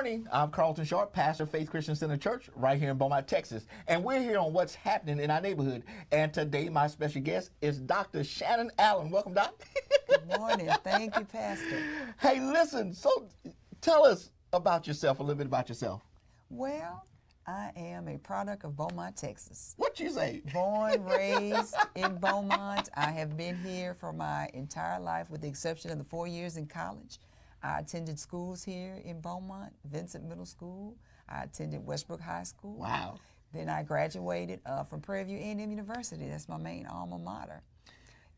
morning. I'm Carlton Sharp, pastor of Faith Christian Center Church right here in Beaumont, Texas. And we're here on what's happening in our neighborhood. And today my special guest is Dr. Shannon Allen. Welcome, Doc. Good morning. Thank you, Pastor. Hey, listen, so tell us about yourself, a little bit about yourself. Well, I am a product of Beaumont, Texas. What you say? Born, raised in Beaumont. I have been here for my entire life with the exception of the 4 years in college. I attended schools here in Beaumont, Vincent Middle School. I attended Westbrook High School. Wow. Then I graduated from Prairie View A&M University. That's my main alma mater.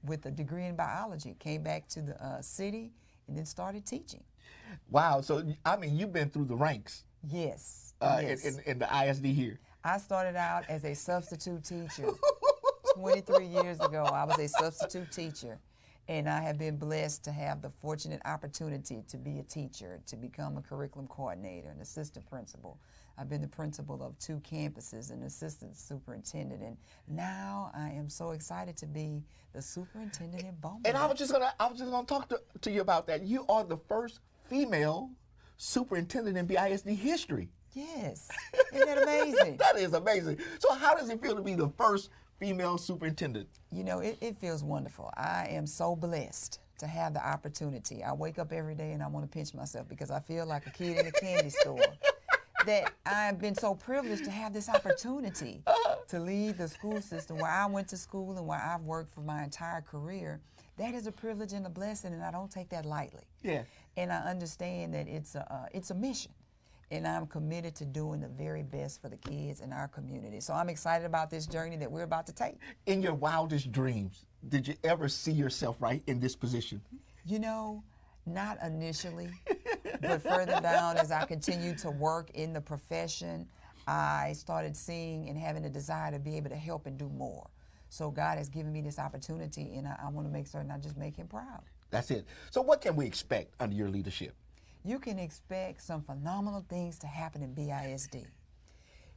With a degree in biology. Came back to the city and then started teaching. Wow. So, I mean, you've been through the ranks. Yes. Yes. In the ISD here. I started out as a substitute teacher. 23 years ago, I was a substitute teacher. And I have been blessed to have the fortunate opportunity to be a teacher, to become a curriculum coordinator, an assistant principal. I've been the principal of 2 campuses, an assistant superintendent, and now I am so excited to be the superintendent in Beaumont. And I was just gonna talk to you about that. You are the first female superintendent in BISD history. Yes, isn't that amazing? That is amazing. So how does it feel to be the first female superintendent? You know, it feels wonderful. I am so blessed to have the opportunity. I wake up every day and I want to pinch myself because I feel like a kid in a candy store. That I've been so privileged to have this opportunity to lead the school system where I went to school and where I've worked for my entire career. That is a privilege and a blessing, and I don't take that lightly. Yeah. And I understand that it's a mission. And I'm committed to doing the very best for the kids in our community. So I'm excited about this journey that we're about to take. In your wildest dreams, did you ever see yourself right in this position? You know, not initially, but further down as I continued to work in the profession, I started seeing and having a desire to be able to help and do more. So God has given me this opportunity, and I want to make certain I just make him proud. That's it. So what can we expect under your leadership? You can expect some phenomenal things to happen in BISD.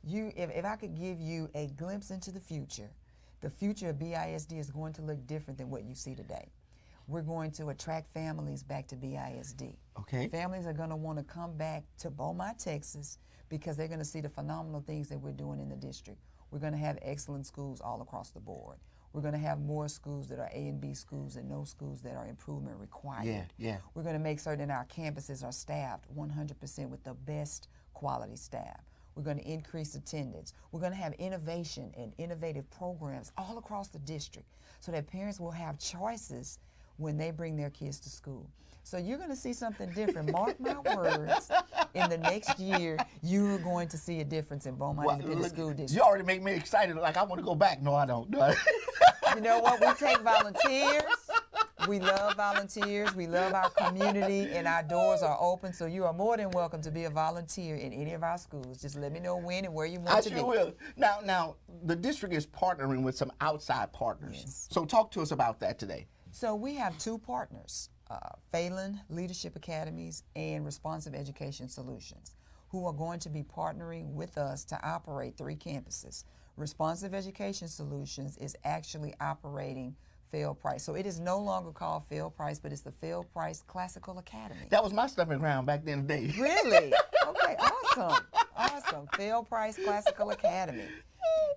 If I could give you a glimpse into the future of BISD is going to look different than what you see today. We're going to attract families back to BISD. Okay. Families are going to want to come back to Beaumont, Texas, because they're going to see the phenomenal things that we're doing in the district. We're going to have excellent schools all across the board. We're going to have more schools that are A and B schools and no schools that are improvement required. Yeah, yeah. We're going to make certain our campuses are staffed 100% with the best quality staff. We're going to increase attendance. We're going to have innovation and innovative programs all across the district so that parents will have choices when they bring their kids to school. So you're going to see something different. Mark my words, in the next year, you're going to see a difference in Beaumont Independent School District. You already make me excited, like I want to go back. No, I don't. No. You know what? We take volunteers. We love volunteers. We love our community, and our doors are open. So you are more than welcome to be a volunteer in any of our schools. Just let me know when and where you want to be. I sure will. Now, the district is partnering with some outside partners. Yes. So talk to us about that today. So we have 2 partners, Phelan Leadership Academies and Responsive Education Solutions, who are going to be partnering with us to operate 3 campuses. Responsive Education Solutions is actually operating Phil Price. So it is no longer called Phil Price, but it's the Phil Price Classical Academy. That was my stomping ground back then in the day. Really? Okay, awesome. Awesome. Phil Price Classical Academy.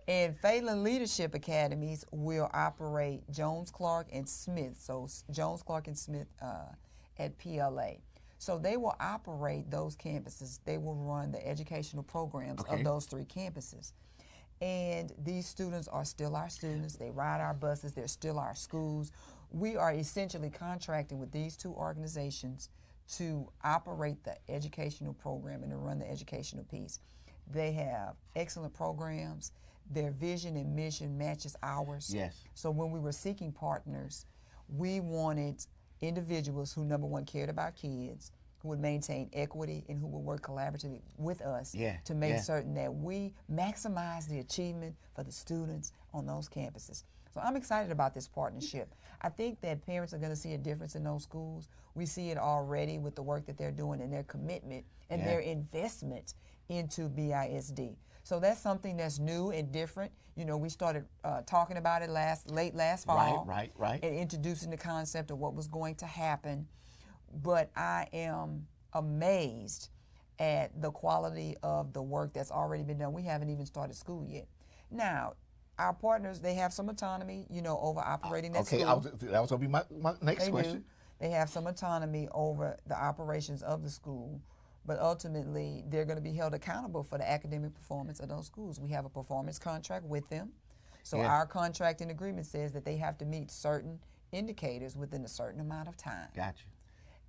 And Phelan Leadership Academies will operate Jones, Clark, and Smith. So Jones, Clark, and Smith at PLA. So they will operate those campuses. They will run the educational programs of those 3 campuses. And these students are still our students. They ride our buses. They're still our schools. We are essentially contracting with these 2 organizations to operate the educational program and to run the educational piece. They have excellent programs. Their vision and mission matches ours. Yes. So when we were seeking partners, we wanted individuals who, number one, cared about kids, who would maintain equity, and who would work collaboratively with us to make certain that we maximize the achievement for the students on those campuses. So I'm excited about this partnership. I think that parents are going to see a difference in those schools. We see it already with the work that they're doing and their commitment and their investment into BISD. So that's something that's new and different. You know, we started talking about it late last fall. Right. And introducing the concept of what was going to happen. But I am amazed at the quality of the work that's already been done. We haven't even started school yet. Now, our partners, they have some autonomy, over operating that school. Okay, that was going to be my next question. Do. They have some autonomy over the operations of the school, but ultimately they're going to be held accountable for the academic performance of those schools. We have a performance contract with them. So our contracting agreement says that they have to meet certain indicators within a certain amount of time. Gotcha.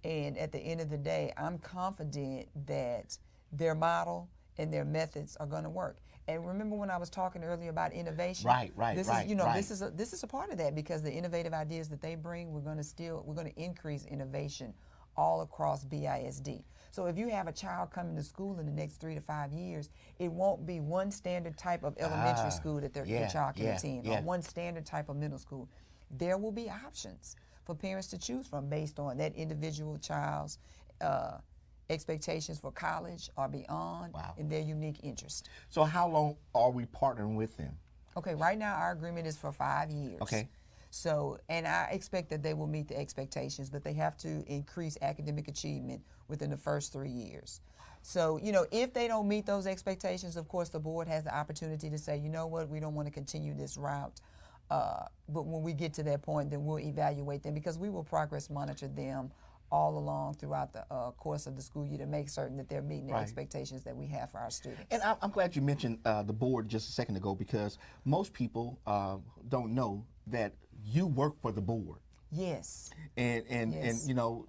And at the end of the day, I'm confident that their model and their methods are going to work. And remember when I was talking earlier about innovation? Right. This is a part of that, because the innovative ideas that they bring, we're going to increase innovation all across BISD. So if you have a child coming to school in the next 3 to 5 years, it won't be one standard type of elementary school that their child can attend, or one standard type of middle school. There will be options for parents to choose from based on that individual child's expectations for college or beyond, and their unique interest. So how long are we partnering with them? Okay, right now our agreement is for 5 years. Okay. So, and I expect that they will meet the expectations, but they have to increase academic achievement within the first 3 years. So, if they don't meet those expectations, of course, the board has the opportunity to say, you know what, we don't want to continue this route. But when we get to that point, then we'll evaluate them, because we will progress monitor them all along throughout the course of the school year to make certain that they're meeting the expectations that we have for our students. And I'm glad you mentioned the board just a second ago, because most people don't know that you work for the board. Yes. And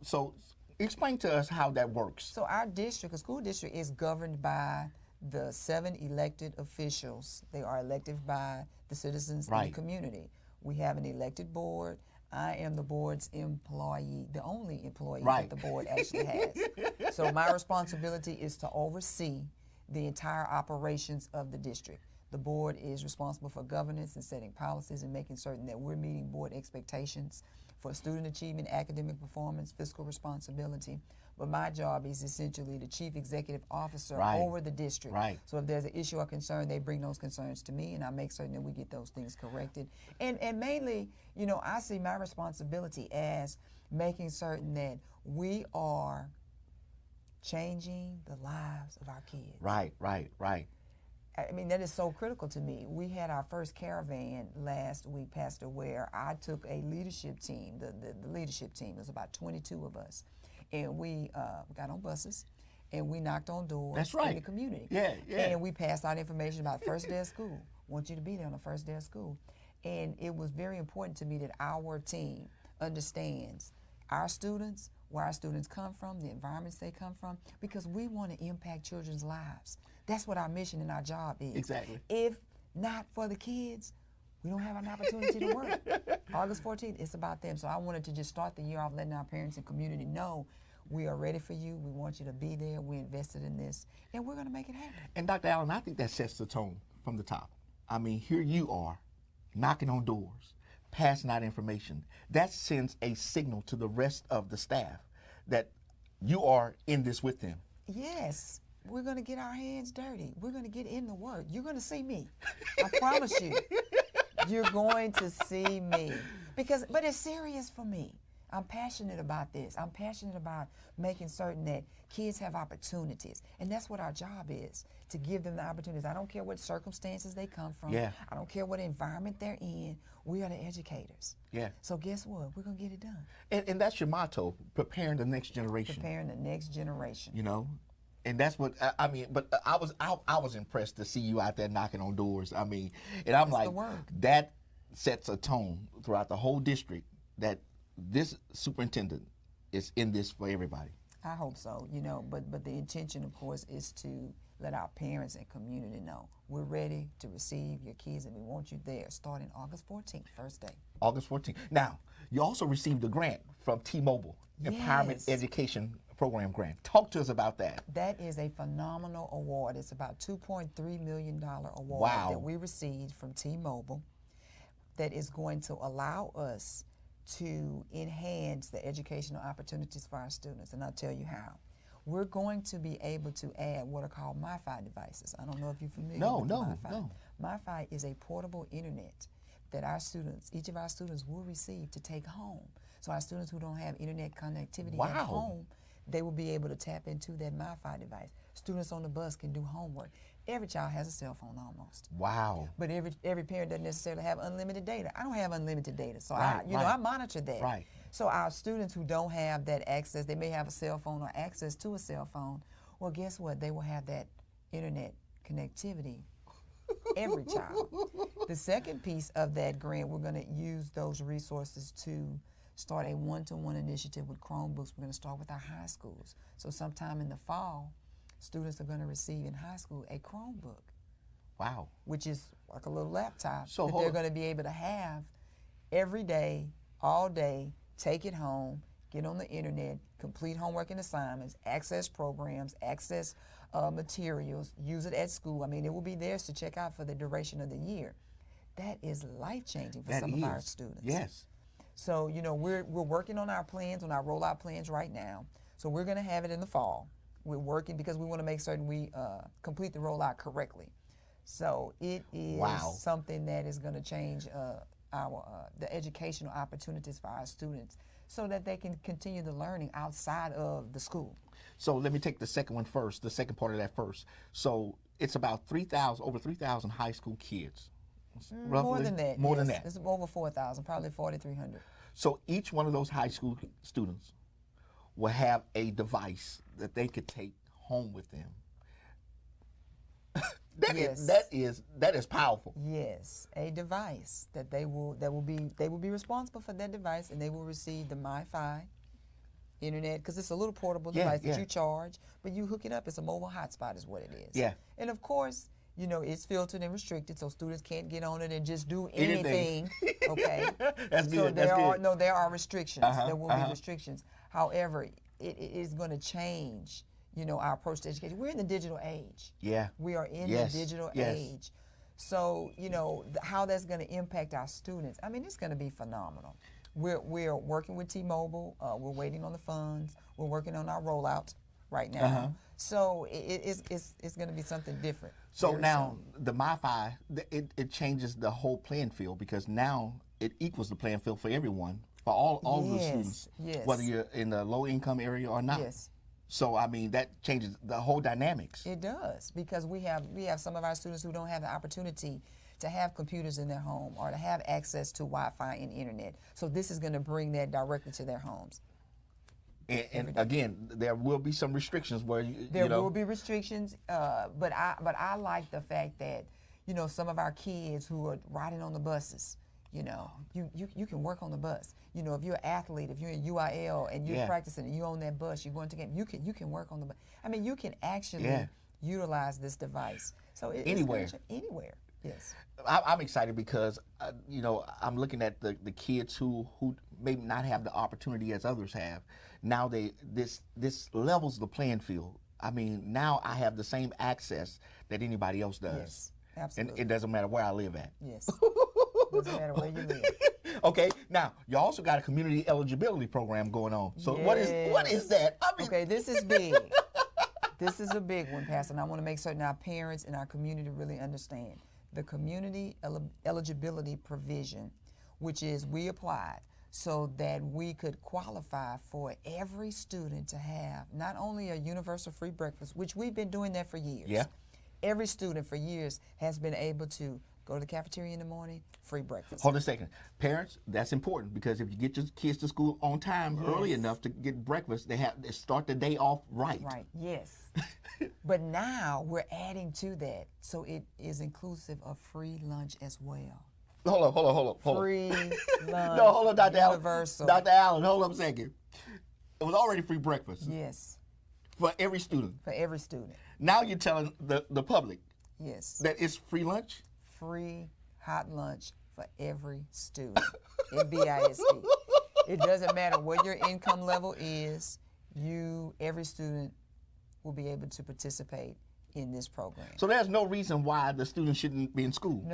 so explain to us how that works. So our district, a school district, is governed by the 7 elected officials. They are elected by the citizens in the community. We have an elected board. I am the board's employee, the only employee that the board actually has. So my responsibility is to oversee the entire operations of the district. The board is responsible for governance and setting policies and making certain that we're meeting board expectations for student achievement, academic performance, fiscal responsibility. But my job is essentially the chief executive officer over the district. So if there's an issue or concern, they bring those concerns to me, and I make certain that we get those things corrected. And mainly, I see my responsibility as making certain that we are changing the lives of our kids. Right. I mean, that is so critical to me. We had our first caravan last week, Pastor, where I took a leadership team, the leadership team. It was about 22 of us. And we got on buses, and we knocked on doors in the community. And we passed out information about first day of school. Want you to be there on the first day of school. And it was very important to me that our team understands our students, where our students come from, the environments they come from, because we want to impact children's lives. That's what our mission and our job is. Exactly. If not for the kids, we don't have an opportunity to work. August 14th, it's about them. So I wanted to just start the year off letting our parents and community know we are ready for you. We want you to be there. We invested in this, and we're going to make it happen. And Dr. Allen, I think that sets the tone from the top. I mean, here you are, knocking on doors, passing out information. That sends a signal to the rest of the staff that you are in this with them. Yes. We're going to get our hands dirty. We're going to get in the work. You're going to see me. I promise you. You're going to see me. But it's serious for me. I'm passionate about this. I'm passionate about making certain that kids have opportunities. And that's what our job is, to give them the opportunities. I don't care what circumstances they come from. I don't care what environment they're in. We are the educators. So guess what? We're going to get it done. And that's your motto, preparing the next generation. Preparing the next generation. And that's what I mean. But I was impressed to see you out there knocking on doors. I mean, and I'm like, that sets a tone throughout the whole district that this superintendent is in this for everybody. I hope so. But the intention, of course, is to let our parents and community know we're ready to receive your kids, and we want you there starting August 14th, first day. August 14th. Now, you also received a grant from T-Mobile, Empowerment Education Program grant. Talk to us about that. That is a phenomenal award. It's about $2.3 million award that we received from T-Mobile that is going to allow us to enhance the educational opportunities for our students. And I'll tell you how. We're going to be able to add what are called MiFi devices. I don't know if you're familiar with MiFi. No. MiFi is a portable internet that our students, each of our students will receive to take home. So our students who don't have internet connectivity at home, they will be able to tap into that MiFi device. Students on the bus can do homework. Every child has a cell phone almost. Wow. But every parent doesn't necessarily have unlimited data. I don't have unlimited data, so Right, I monitor that. Right. So our students who don't have that access, they may have a cell phone or access to a cell phone. Well, guess what? They will have that internet connectivity. Every child. The second piece of that grant, we're going to use those resources to start a one-to-one initiative with Chromebooks. We're going to start with our high schools. So sometime in the fall, students are going to receive in high school a Chromebook. Wow. Which is like a little laptop so that they're going to be able to have every day, all day, take it home, get on the internet, complete homework and assignments, access programs, access materials, use it at school. I mean, it will be theirs to check out for the duration of the year. That is life-changing for some of our students. Yes. So, you know, we're working on our plans, on our rollout plans right now. So we're going to have it in the fall. We're working because we want to make certain we complete the rollout correctly. So it is something that is going to change the educational opportunities for our students so that they can continue the learning outside of the school. So let me take the second one first, the second part of that first. So it's about over 3,000 high school kids. Roughly, more than that. More yes. than that. It's over 4,000, probably 4,300. So each one of those high school students will have a device that they could take home with them. That is powerful. Yes, a device that they will be responsible for that device, and they will receive the MiFi internet, because it's a little portable device that you charge, but you hook it up. It's a mobile hotspot is what it is. Yeah. And of course, you know, it's filtered and restricted, so students can't get on it and just do anything. Okay. That's good. So there are restrictions. There will be restrictions. However, it is going to change, you know, our approach to education. We're in the digital age. Yeah. We are in the digital age. So, you know, how that's going to impact our students, I mean, it's going to be phenomenal. We're working with T-Mobile. We're waiting on the funds. We're working on our rollout right now. So it's going to be something different. So now the MiFi, it changes the whole playing field, because now it equals the playing field for everyone, for all the students, whether you're in the low income area or not. Yes. So I mean, that changes the whole dynamics. It does, because we have some of our students who don't have the opportunity to have computers in their home or to have access to Wi-Fi and internet. So this is going to bring that directly to their homes. And again, there will be some restrictions where there will be restrictions, but I like the fact that, you know, some of our kids who are riding on the buses, you know, you can work on the bus. You know, if you're an athlete, if you're in UIL and you're practicing and you're on that bus, you're going to game, you can work on the bus. I mean, you can actually utilize this device. So anywhere. Anywhere. Yes. I'm excited because, you know, I'm looking at the kids who maybe not have the opportunity as others have. Now this levels the playing field. I mean, now I have the same access that anybody else does. Yes, absolutely. And it doesn't matter where I live at. Yes. Doesn't matter where you live. Okay. Now you also got a community eligibility program going on. So what is that? I mean, okay, this is big. This is a big one, Pastor, and I want to make certain our parents and our community really understand. The community eligibility provision, which is we applied so that we could qualify for every student to have not only a universal free breakfast, which we've been doing that for years. Yeah. Every student for years has been able to go to the cafeteria in the morning, free breakfast. Hold on a second. Parents, that's important, because if you get your kids to school on time early enough to get breakfast, they start the day off right. Right, yes. But now we're adding to that, so it is inclusive of free lunch as well. Hold on. Free lunch. No, hold on, Dr. Universal. Allen. Dr. Allen, hold on a second. It was already free breakfast. Yes. For every student. For every student. Now you're telling the public. Yes. That it's free lunch? Free hot lunch for every student in BISD. It doesn't matter what your income level is, every student will be able to participate in this program. So there's no reason why the students shouldn't be in school?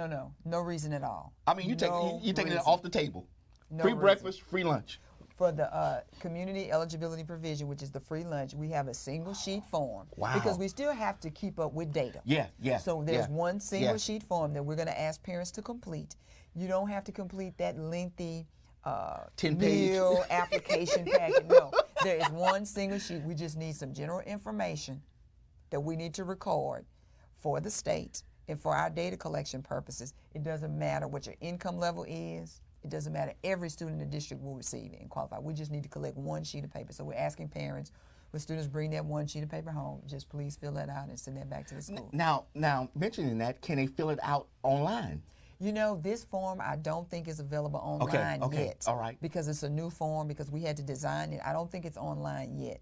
No reason at all. I mean, you're taking it off the table. No free reason. breakfast, free lunch. For the community eligibility provision, which is the free lunch, we have a single sheet form. Wow. Because we still have to keep up with data. Yeah. So there's one single sheet form that we're going to ask parents to complete. You don't have to complete that lengthy 10-page meal application packet. No, There is one single sheet. We just need some general information that we need to record for the state and for our data collection purposes. It doesn't matter what your income level is. It doesn't matter. Every student in the district will receive it and qualify. We just need to collect one sheet of paper. So we're asking parents, when students bring that one sheet of paper home, just please fill that out and send that back to the school. Now mentioning that, can they fill it out online? You know, this form I don't think is available online yet. All right. Because it's a new form, because we had to design it. I don't think it's online yet.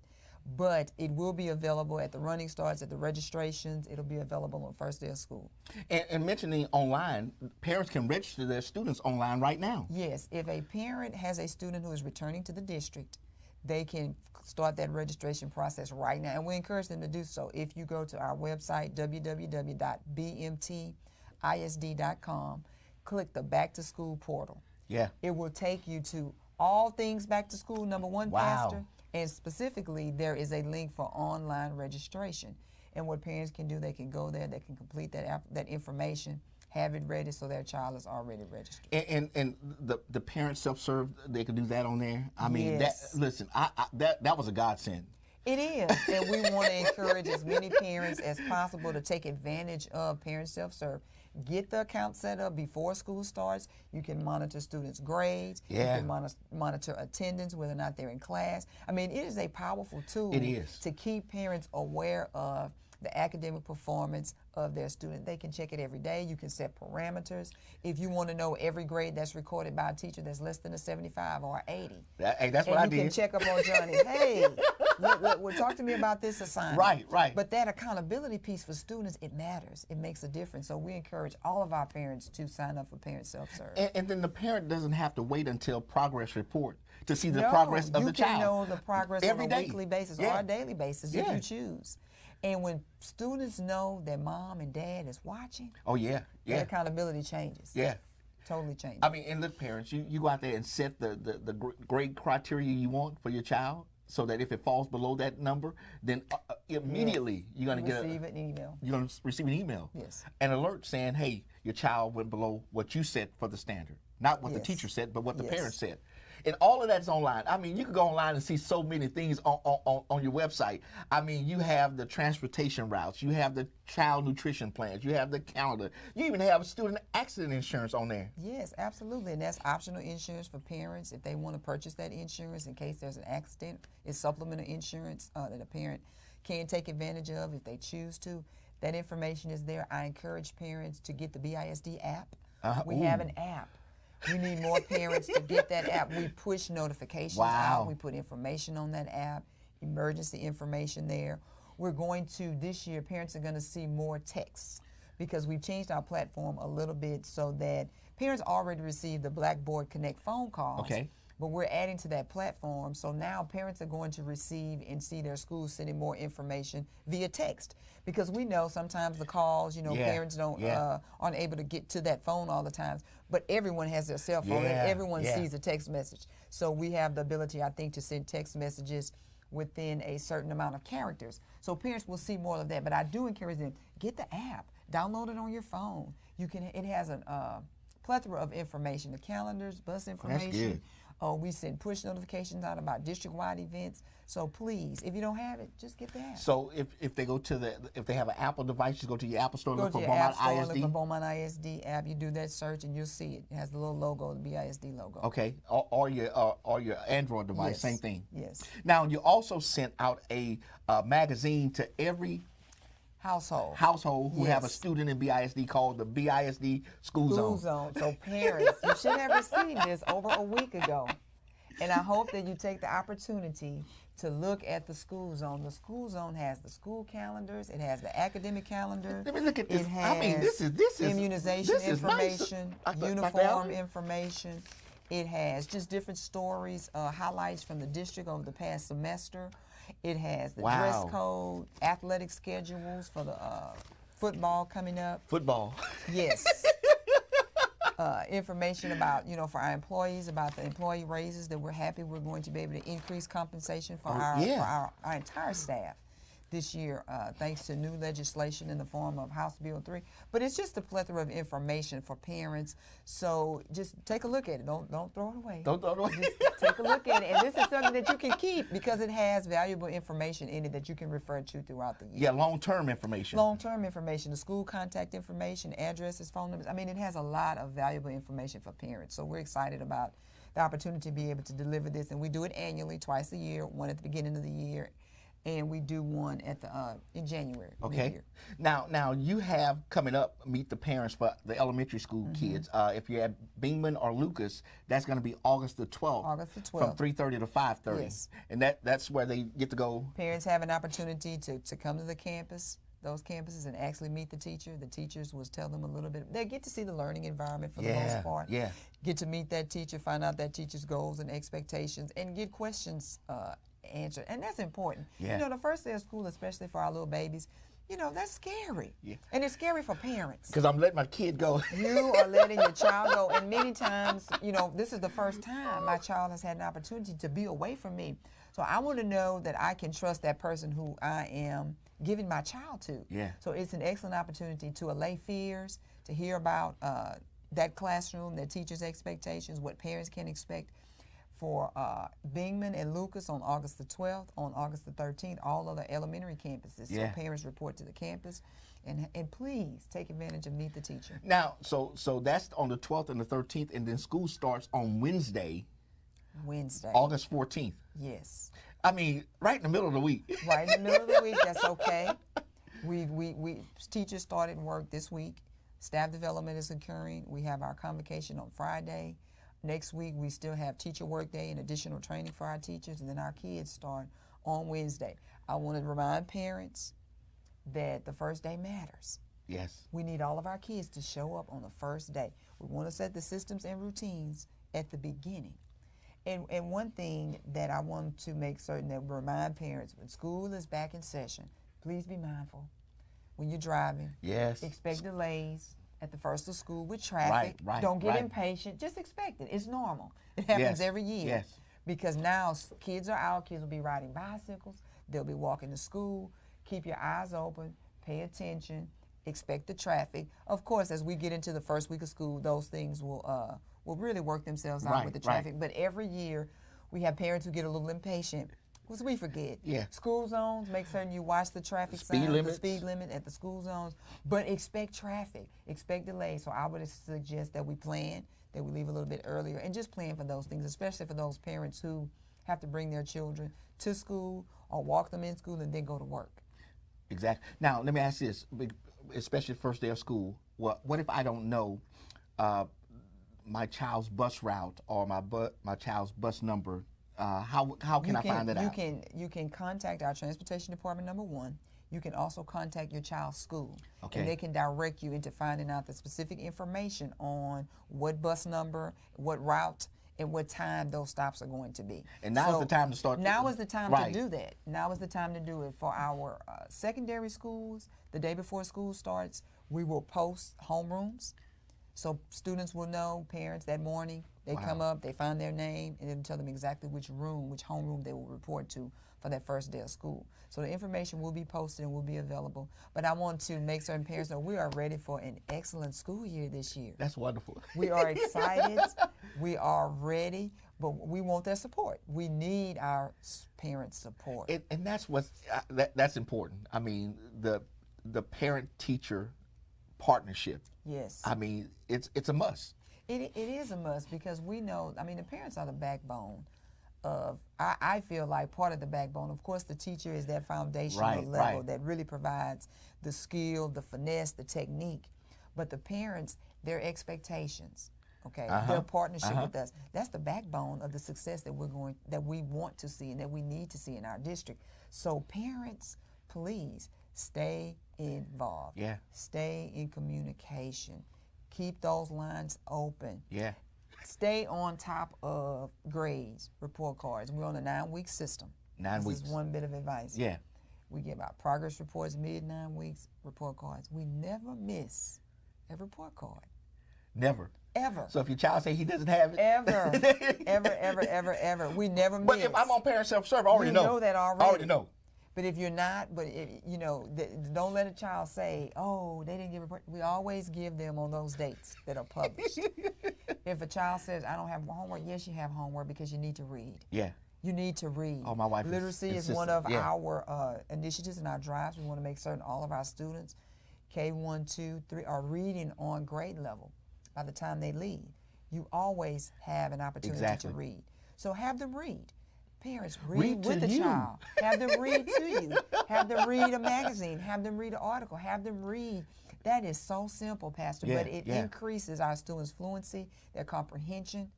But it will be available at the running starts, at the registrations. It'll be available on the first day of school. And mentioning online, parents can register their students online right now. Yes. If a parent has a student who is returning to the district, they can start that registration process right now. And we encourage them to do so. If you go to our website, www.bmtisd.com, click the Back to School portal. Yeah. It will take you to all things back to school, number one, Pastor. And specifically, there is a link for online registration. And what parents can do, they can go there, they can complete that information, have it ready so their child is already registered. And the parent self-serve, they can do that on there? I mean, yes. that was a godsend. It is, and we want to encourage as many parents as possible to take advantage of parent self-serve. Get the account set up before school starts. You can monitor students' grades. Yeah. You can monitor attendance, whether or not they're in class. I mean, it is a powerful tool to keep parents aware of the academic performance of their student. They can check it every day. You can set parameters. If you want to know every grade that's recorded by a teacher that's less than a 75 or 80. Hey, that's what I did. You can check up on Johnny. Hey, talk to me about this assignment. Right. But that accountability piece for students, it matters. It makes a difference. So we encourage all of our parents to sign up for parent self-serve. And then the parent doesn't have to wait until progress report to see the progress of the child. You can know the progress on a weekly basis or a daily basis if you choose. And when students know that mom and dad is watching, that accountability changes. Yeah. Totally changes. I mean, and look, parents, you go out there and set the grade criteria you want for your child, so that if it falls below that number, then immediately you're going to receive an email. You're going to receive an email. Yes. An alert saying, hey, your child went below what you set for the standard. Not what the teacher said, but what the parents said. And all of that's online. I mean, you can go online and see so many things on your website. I mean, you have the transportation routes. You have the child nutrition plans. You have the calendar. You even have student accident insurance on there. Yes, absolutely. And that's optional insurance for parents if they want to purchase that insurance in case there's an accident. It's supplemental insurance that a parent can take advantage of if they choose to. That information is there. I encourage parents to get the BISD app. We have an app. We need more parents to get that app. We push notifications out. We put information on that app, emergency information there. We're going to, this year, parents are going to see more texts because we've changed our platform a little bit so that parents already receive the Blackboard Connect phone calls. Okay. But we're adding to that platform, so now parents are going to receive and see their schools sending more information via text. Because we know sometimes the calls, parents aren't able to get to that phone all the time. But everyone has their cell phone and everyone sees a text message. So we have the ability, I think, to send text messages within a certain amount of characters. So parents will see more of that. But I do encourage them, get the app, download it on your phone. It has a plethora of information, the calendars, bus information. That's good. We send push notifications out about district-wide events. So please, if you don't have it, just get the app. So if they go to if they have an Apple device, just go to your Apple Store and look for Beaumont ISD. Go to your App Store and look for Beaumont ISD app. You do that search and you'll see it. It has the little logo, the BISD logo. Okay, or your Android device, same thing. Yes. Now you also sent out a magazine to every household who have a student in BISD called the BISD School Zone. So parents, you should have received this over a week ago. And I hope that you take the opportunity to look at the School Zone. The School Zone has the school calendars. It has the academic calendar. Let me look at this. It has this is immunization information, nice. uniform information. It has just different stories, highlights from the district over the past semester. It has the dress code, athletic schedules for the football coming up. Football. Yes. Information about, for our employees, about the employee raises that we're happy we're going to be able to increase compensation for our entire staff this year, thanks to new legislation in the form of House Bill 3. But it's just a plethora of information for parents. So just take a look at it. Don't throw it away. Don't throw it away. Just take a look at it. And this is something that you can keep because it has valuable information in it that you can refer to throughout the year. Yeah, long-term information. Long-term information, the school contact information, addresses, phone numbers. I mean, it has a lot of valuable information for parents. So we're excited about the opportunity to be able to deliver this. And we do it annually, twice a year, one at the beginning of the year, and we do one at the in January. Okay. Mid-year. Now you have coming up, Meet the Parents for the elementary school kids. If you're at Bingman or Lucas, that's going to be August the 12th. August the 12th. From 3:30 to 5:30. Yes. And that's where they get to go. Parents have an opportunity to come to the campus, those campuses, and actually meet the teacher. The teachers will tell them a little bit. They get to see the learning environment for the most part. Yeah. Get to meet that teacher, find out that teacher's goals and expectations, and get questions answered. And that's important. Yeah. You know, the first day of school, especially for our little babies, you know, that's scary. Yeah. And it's scary for parents. Because I'm letting my kid go. You are letting your child go. And many times, you know, this is the first time my child has had an opportunity to be away from me. So I want to know that I can trust that person who I am giving my child to. Yeah. So it's an excellent opportunity to allay fears, to hear about that classroom, their teachers' expectations, what parents can expect for Bingman and Lucas on August the 12th, on August the 13th, all other elementary campuses. Yeah. So parents report to the campus, and please take advantage of Meet the Teacher. Now, so that's on the 12th and the 13th, and then school starts on Wednesday, August 14th. Yes. I mean, right in the middle of the week. Right in the middle of the week, that's okay. We teachers started work this week. Staff development is occurring. We have our convocation on Friday. Next week, we still have teacher work day and additional training for our teachers, and then our kids start on Wednesday. I want to remind parents that the first day matters. Yes. We need all of our kids to show up on the first day. We want to set the systems and routines at the beginning. And one thing that I want to make certain that we remind parents, when school is back in session, please be mindful. When you're driving, yes, expect delays at the first of school with traffic. Right, Don't get impatient. Just expect it. It's normal. It happens every year. Yes. Because now kids are out. Kids will be riding bicycles. They'll be walking to school. Keep your eyes open. Pay attention. Expect the traffic. Of course, as we get into the first week of school, those things will really work themselves out with the traffic. Right. But every year, we have parents who get a little impatient because we forget. Yeah. School zones, make certain you watch the traffic signs, the speed limit at the school zones, but expect traffic, expect delays. So I would suggest that we plan, that we leave a little bit earlier, and just plan for those things, especially for those parents who have to bring their children to school or walk them in school and then go to work. Exactly. Now, let me ask this, especially first day of school. What if I don't know my child's bus route or my child's bus number? How can I find that out? You can contact our transportation department, number one. You can also contact your child's school. Okay. And they can direct you into finding out the specific information on what bus number, what route, and what time those stops are going to be. And now is the time to start. Now is the time to do that. Now is the time to do it. For our secondary schools, the day before school starts, we will post homerooms. So students will know, parents, that morning, they come up, they find their name, and it'll tell them exactly which homeroom they will report to for that first day of school. So the information will be posted and will be available. But I want to make certain parents know we are ready for an excellent school year this year. That's wonderful. We are excited. We are ready, but we want their support. We need our parents' support. And that's that's important. I mean, the parent-teacher partnership. Yes. I mean, it's a must. It is a must because we know, I mean, the parents are the backbone of, I feel like part of the backbone. Of course, the teacher is that foundational level that really provides the skill, the finesse, the technique. But the parents, their expectations, okay, their partnership with us, that's the backbone of the success that we want to see and that we need to see in our district. So parents, please stay involved. Yeah. Stay in communication. Keep those lines open. Yeah. Stay on top of grades, report cards. We're on a 9-week system. 9 weeks. This is one bit of advice. Yeah. We give out progress reports, mid-9 weeks, report cards. We never miss a report card. Never. Ever. So if your child say he doesn't have it. Ever. Ever. We never miss. But if I'm on parent self-serve, I already know. You know that already. I already know. But if you're not, you know, don't let a child say, oh, they didn't give a break. We always give them on those dates that are published. If a child says, I don't have homework, yes, you have homework because you need to read. Yeah. You need to read. Oh, my wife Literacy is one of our initiatives and our drives. We want to make certain all of our students, K1, 2, 3, are reading on grade level by the time they leave. You always have an opportunity to read. So have them read. Parents, read with the child. Have them read to you. Have them read a magazine. Have them read an article. Have them read. That is so simple, Pastor, but it increases our students' fluency, their comprehension,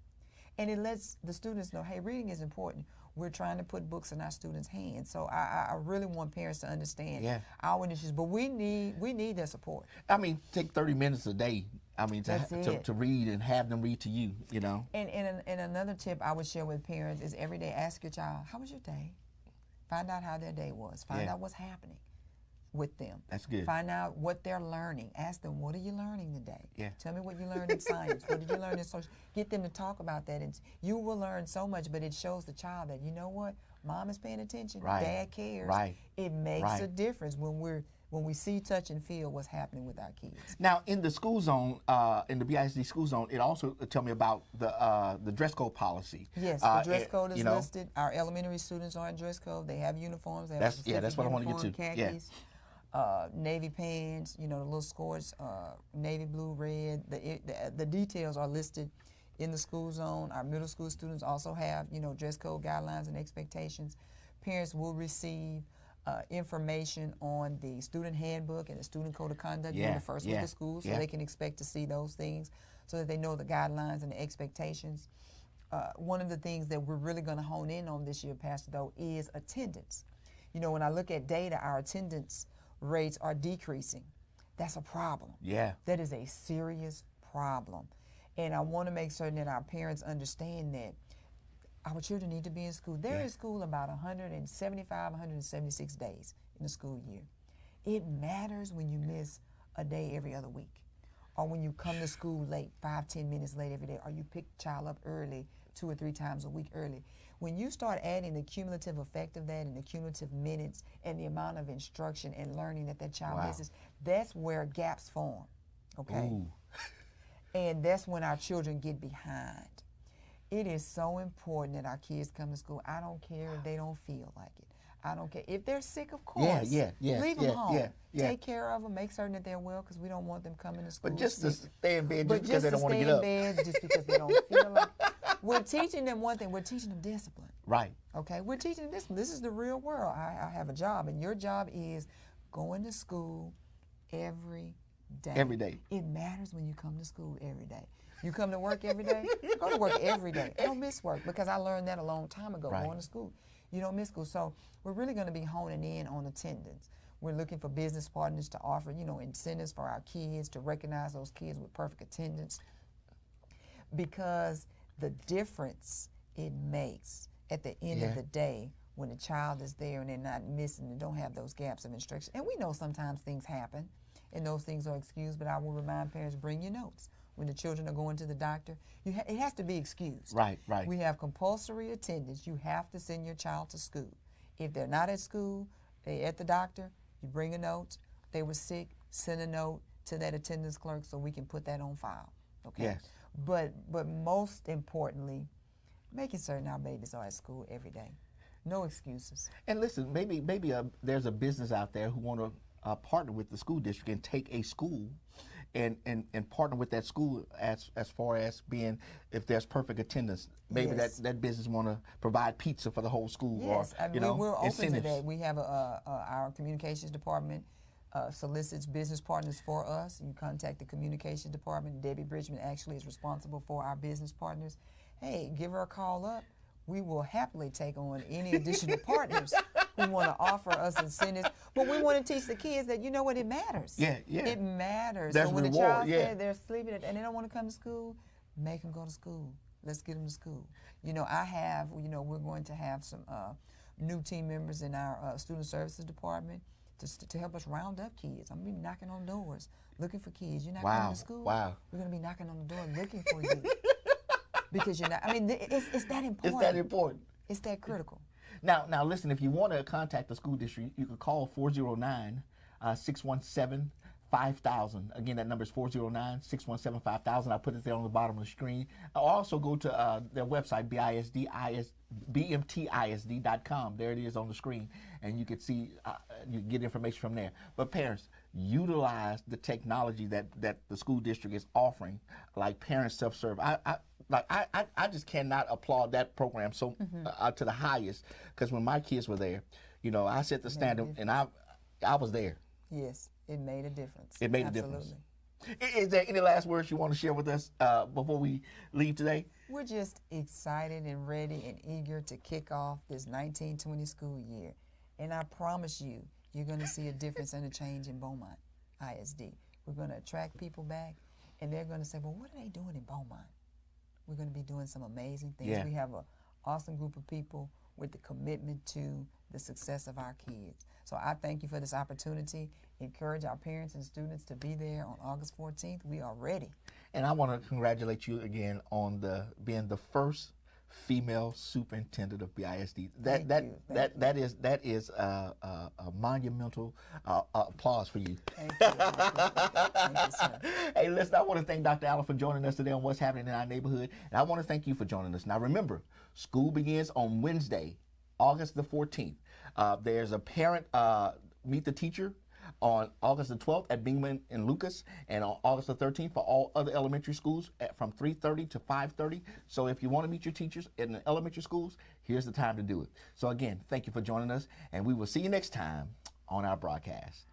and it lets the students know, hey, reading is important. We're trying to put books in our students' hands. So I really want parents to understand our initiatives, but we need their support. I mean, take 30 minutes a day. I mean, to read and have them read to you, you know. And another tip I would share with parents is every day ask your child, how was your day? Find out how their day was. Find out what's happening with them. That's good. Find out what they're learning. Ask them, what are you learning today? Yeah. Tell me what you learned in science. What did you learn in social? Get them to talk about that. And you will learn so much, but it shows the child that, you know what, mom is paying attention. Right. Dad cares. Right. It makes a difference when we see, touch, and feel what's happening with our kids. Now, in the school zone, in the BISD school zone, it also tell me about the dress code policy. Yes, the dress code is listed. Our elementary students are in dress code. They have uniforms. They have that's what I want to get to. Khakis, navy pants, you know, the little skirts, navy blue, red. The details are listed in the school zone. Our middle school students also have, you know, dress code guidelines and expectations. Parents will receive information on the student handbook and the student code of conduct during the first week of school, so they can expect to see those things so that they know the guidelines and the expectations. One of the things that we're really going to hone in on this year, Pastor, though, is attendance. You know, when I look at data, our attendance rates are decreasing. That's a problem. Yeah. That is a serious problem. And I want to make certain that our parents understand that our children need to be in school. They're in school about 175, 176 days in the school year. It matters when you miss a day every other week, or when you come to school late, 5-10 minutes late every day, or you pick the child up early 2 or 3 times a week early. When you start adding the cumulative effect of that and the cumulative minutes and the amount of instruction and learning that child misses, that's where gaps form, okay? Ooh. And that's when our children get behind. It is so important that our kids come to school. I don't care if they don't feel like it. I don't care. If they're sick, of course, leave them home. Take care of them. Make certain that they're well, because we don't want them coming to school. But just to stay in bed just because they don't want to get up. Just because they don't feel like it. We're teaching them one thing. We're teaching them discipline. Right. Okay? We're teaching them discipline. This is the real world. I have a job, and your job is going to school every day. Every day. It matters when you come to school every day. You come to work every day? Go to work every day. Don't miss work, because I learned that a long time ago, going to school. You don't miss school. So we're really going to be honing in on attendance. We're looking for business partners to offer, you know, incentives for our kids, to recognize those kids with perfect attendance, because the difference it makes at the end of the day when a child is there and they're not missing and don't have those gaps of instruction. And we know sometimes things happen and those things are excused, but I will remind parents, bring your notes. When the children are going to the doctor, it has to be excused. Right, right. We have compulsory attendance. You have to send your child to school. If they're not at school, they're at the doctor, you bring a note. They were sick, send a note to that attendance clerk so we can put that on file. Okay. Yes. But most importantly, making certain our babies are at school every day. No excuses. And listen, maybe there's a business out there who want to partner with the school district and take a school and partner with that school as far as being, if there's perfect attendance, maybe that business want to provide pizza for the whole school. Yes, or, you know, we're open to that. We have our communications department solicits business partners for us. You contact the communications department. Debbie Bridgman actually is responsible for our business partners. Hey, give her a call up. We will happily take on any additional partners who want to offer us incentives. But we want to teach the kids that, you know what, it matters. Yeah, yeah. It matters. That's so when reward, a child says they're sleeping and they don't want to come to school, make them go to school. Let's get them to school. You know, we're going to have some new team members in our student services department to help us round up kids. I'm going to be knocking on doors, looking for kids. You're not coming to school? Wow. We're going to be knocking on the door looking for you. Because you're not, I mean, it's that important. It's that important. It's that critical. Now listen, if you want to contact the school district, you can call 409-617-5000. Again, that number is 409-617-5000. I put it there on the bottom of the screen. I'll also go to their website, bmtisd.com. There it is on the screen, and you can see, you get information from there. But parents, utilize the technology that the school district is offering, like parent self-serve. I just cannot applaud that program so to the highest, because when my kids were there, you know, I set the standard, and I was there. Yes, it made a difference. It made Absolutely. a difference. Is there any last words you want to share with us before we leave today? We're just excited and ready and eager to kick off this 1920 school year. And I promise you, you're going to see a difference and a change in Beaumont ISD. We're going to attract people back, and they're going to say, well, what are they doing in Beaumont? We're going to be doing some amazing things. Yeah. We have an awesome group of people with the commitment to the success of our kids. So I thank you for this opportunity. Encourage our parents and students to be there on August 14th. We are ready. And I want to congratulate you again on being the first female superintendent of BISD. That is a monumental applause for you. Thank you. Thank you, sir. Hey, listen, I want to thank Dr. Allen for joining us today on What's Happening in Our Neighborhood. And I want to thank you for joining us. Now remember, school begins on Wednesday, August the 14th. There's a parent meet the teacher on August the 12th at Bingman and Lucas, and on August the 13th for all other elementary schools from 3:30 to 5:30. So if you want to meet your teachers in the elementary schools, here's the time to do it. So again, thank you for joining us, and we will see you next time on our broadcast.